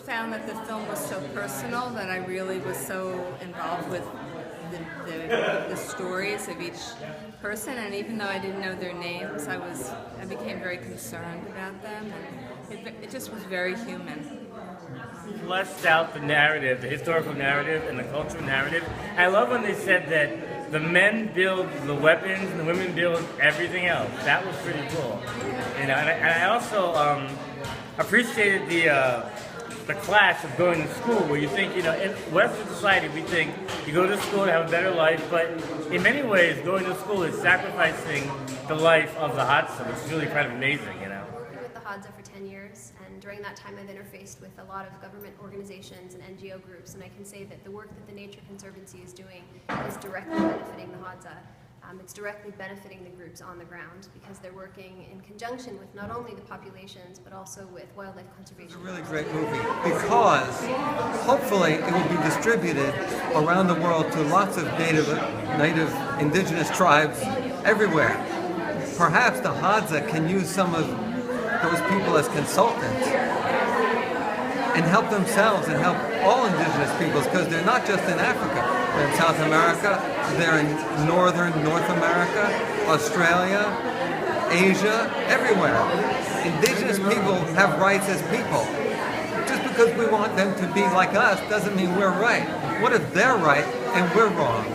found that the film was so personal that I really was so involved with the stories of each person, and even though I didn't know their names, I became very concerned about them, and it just was very human. Fleshed out the narrative, the historical narrative and the cultural narrative. I love when they said that the men build the weapons and the women build everything else. That was pretty cool. You know, and I also appreciated the clash of going to school, where you think, you know, in Western society we think you go to school to have a better life, but in many ways going to school is sacrificing the life of the Hadza, which is really kind of amazing, you know. Working with the Hadza for 10 years, and during that time I've interfaced with a lot of government organizations and NGO groups, and I can say that the work that the Nature Conservancy is doing is directly benefiting the Hadza. It's directly benefiting the groups on the ground because they're working in conjunction with not only the populations but also with wildlife conservation. It's a really great movie because hopefully it will be distributed around the world to lots of native indigenous tribes everywhere. Perhaps the Hadza can use some of those people as consultants and help themselves and help all indigenous peoples, because they're not just in Africa. They're in South America, they're in North America, Australia, Asia, everywhere. Indigenous people have rights as people. Just because we want them to be like us doesn't mean we're right. What if they're right and we're wrong?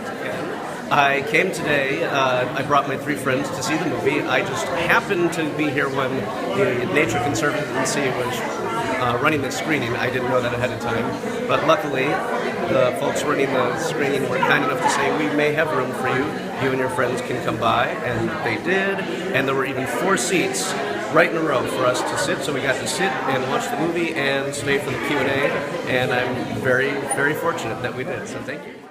I came today, I brought my 3 friends to see the movie. I just happened to be here when the Nature Conservancy was running the screening. I didn't know that ahead of time, but luckily the folks running the screening were kind enough to say, we may have room for you. You and your friends can come by, and they did, and there were even 4 seats right in a row for us to sit, so we got to sit and watch the movie and stay for the Q&A, and I'm very, very fortunate that we did, so thank you.